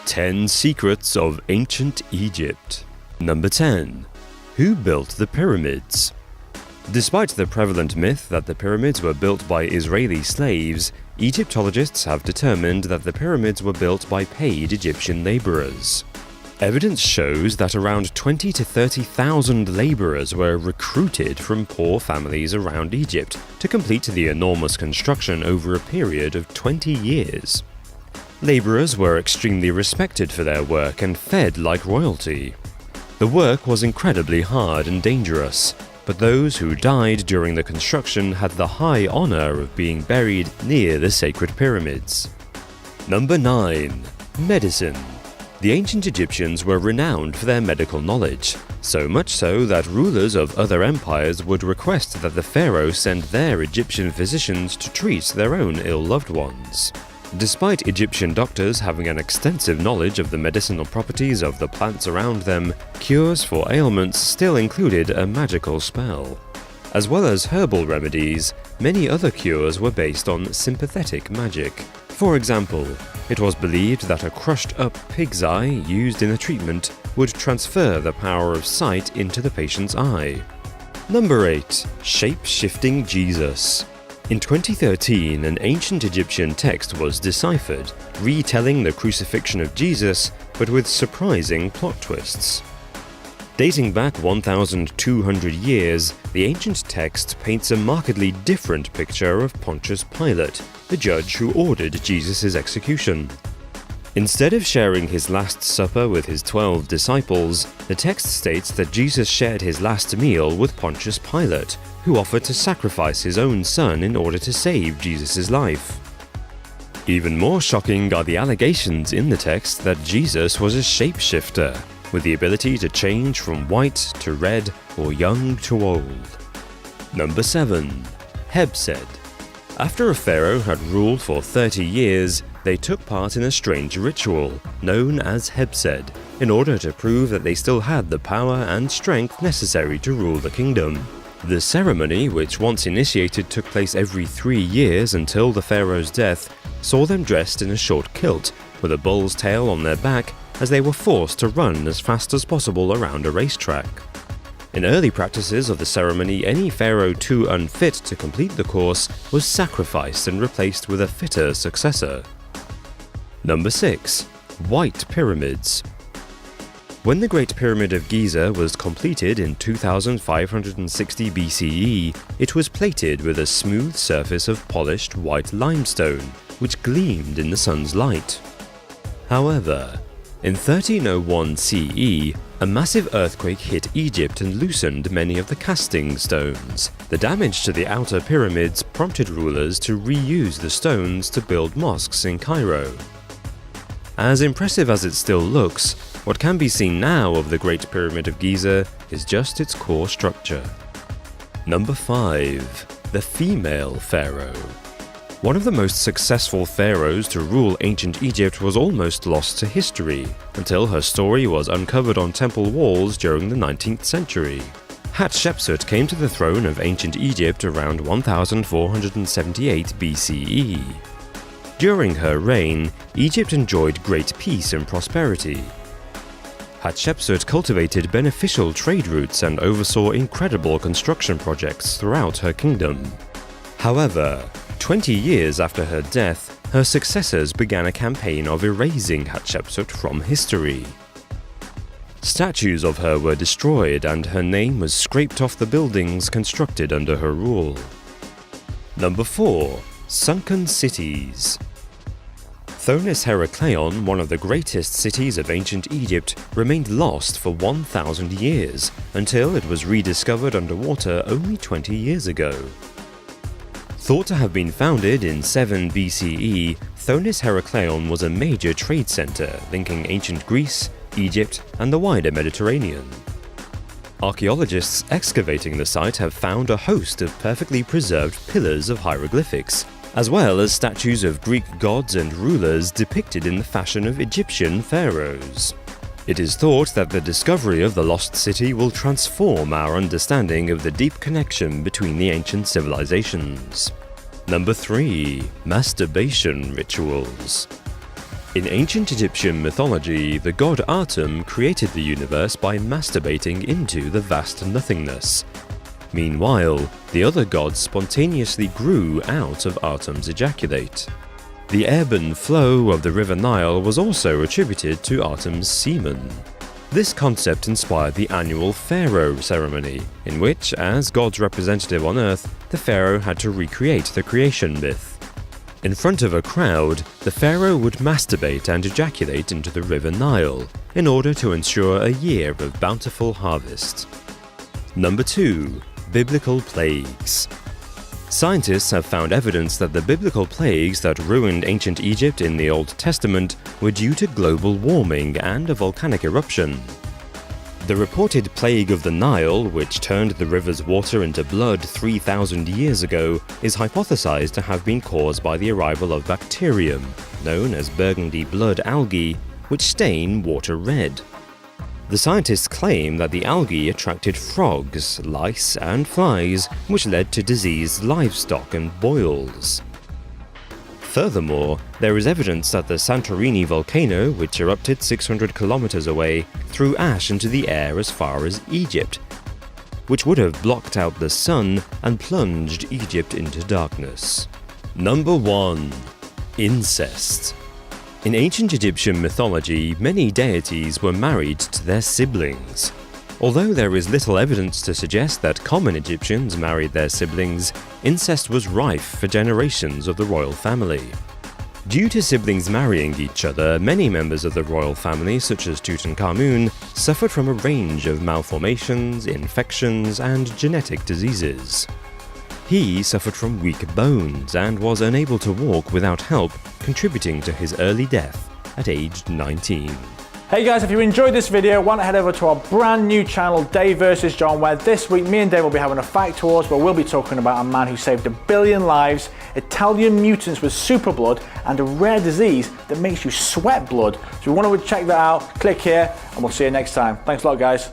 10 Secrets of Ancient Egypt. Number 10. Who built the pyramids? Despite the prevalent myth that the pyramids were built by Israeli slaves, Egyptologists have determined that the pyramids were built by paid Egyptian laborers. Evidence shows that around 20,000 to 30,000 laborers were recruited from poor families around Egypt to complete the enormous construction over a period of 20 years. Laborers were extremely respected for their work and fed like royalty. The work was incredibly hard and dangerous, but those who died during the construction had the high honor of being buried near the sacred pyramids. Number 9. Medicine. The ancient Egyptians were renowned for their medical knowledge, so much so that rulers of other empires would request that the pharaoh send their Egyptian physicians to treat their own ill loved ones. Despite Egyptian doctors having an extensive knowledge of the medicinal properties of the plants around them, cures for ailments still included a magical spell. As well as herbal remedies, many other cures were based on sympathetic magic. For example, it was believed that a crushed-up pig's eye used in a treatment would transfer the power of sight into the patient's eye. Number 8. Shape-shifting Jesus. In 2013, an ancient Egyptian text was deciphered, retelling the crucifixion of Jesus, but with surprising plot twists. Dating back 1,200 years, the ancient text paints a markedly different picture of Pontius Pilate, the judge who ordered Jesus' execution. Instead of sharing his Last Supper with his 12 disciples, the text states that Jesus shared his last meal with Pontius Pilate, who offered to sacrifice his own son in order to save Jesus' life. Even more shocking are the allegations in the text that Jesus was a shapeshifter, with the ability to change from white to red or young to old. Number 7. Hebsed. After a pharaoh had ruled for 30 years, they took part in a strange ritual, known as Hebsed, in order to prove that they still had the power and strength necessary to rule the kingdom. The ceremony, which once initiated took place every 3 years until the pharaoh's death, saw them dressed in a short kilt, with a bull's tail on their back, as they were forced to run as fast as possible around a racetrack. In early practices of the ceremony, any pharaoh too unfit to complete the course was sacrificed and replaced with a fitter successor. Number 6. White Pyramids. When the Great Pyramid of Giza was completed in 2560 BCE, it was plated with a smooth surface of polished white limestone, which gleamed in the sun's light. However, in 1301 CE, a massive earthquake hit Egypt and loosened many of the casting stones. The damage to the outer pyramids prompted rulers to reuse the stones to build mosques in Cairo. As impressive as it still looks, what can be seen now of the Great Pyramid of Giza is just its core structure. Number 5. The Female Pharaoh. One of the most successful pharaohs to rule ancient Egypt was almost lost to history, until her story was uncovered on temple walls during the 19th century. Hatshepsut came to the throne of ancient Egypt around 1478 BCE. During her reign, Egypt enjoyed great peace and prosperity. Hatshepsut cultivated beneficial trade routes and oversaw incredible construction projects throughout her kingdom. However, 20 years after her death, her successors began a campaign of erasing Hatshepsut from history. Statues of her were destroyed and her name was scraped off the buildings constructed under her rule. Number 4. Sunken Cities. Thonis Herakleion, one of the greatest cities of ancient Egypt, remained lost for 1,000 years, until it was rediscovered underwater only 20 years ago. Thought to have been founded in 7 BCE, Thonis Herakleion was a major trade center linking ancient Greece, Egypt, and the wider Mediterranean. Archaeologists excavating the site have found a host of perfectly preserved pillars of hieroglyphics, as well as statues of Greek gods and rulers depicted in the fashion of Egyptian pharaohs. It is thought that the discovery of the lost city will transform our understanding of the deep connection between the ancient civilizations. Number 3. Masturbation Rituals. In ancient Egyptian mythology, the god Atum created the universe by masturbating into the vast nothingness. Meanwhile, the other gods spontaneously grew out of Atum's ejaculate. The ebb and flow of the River Nile was also attributed to Atum's semen. This concept inspired the annual Pharaoh ceremony, in which, as God's representative on Earth, the Pharaoh had to recreate the creation myth. In front of a crowd, the Pharaoh would masturbate and ejaculate into the River Nile, in order to ensure a year of bountiful harvest. Number 2. Biblical Plagues. Scientists have found evidence that the biblical plagues that ruined ancient Egypt in the Old Testament were due to global warming and a volcanic eruption. The reported plague of the Nile, which turned the river's water into blood 3,000 years ago, is hypothesized to have been caused by the arrival of bacterium, known as burgundy blood algae, which stain water red. The scientists claim that the algae attracted frogs, lice, and flies, which led to diseased livestock and boils. Furthermore, there is evidence that the Santorini volcano, which erupted 600 kilometers away, threw ash into the air as far as Egypt, which would have blocked out the sun and plunged Egypt into darkness. Number 1. Incest. In ancient Egyptian mythology, many deities were married to their siblings. Although there is little evidence to suggest that common Egyptians married their siblings, incest was rife for generations of the royal family. Due to siblings marrying each other, many members of the royal family, such as Tutankhamun, suffered from a range of malformations, infections, and genetic diseases. He suffered from weak bones and was unable to walk without help, contributing to his early death at age 19. Hey guys, if you enjoyed this video, why not head over to our brand new channel, Dave vs John, where this week me and Dave will be having a fact wars where we'll be talking about a man who saved 1 billion lives, Italian mutants with super blood, and a rare disease that makes you sweat blood. So if you want to check that out, click here and we'll see you next time. Thanks a lot, guys.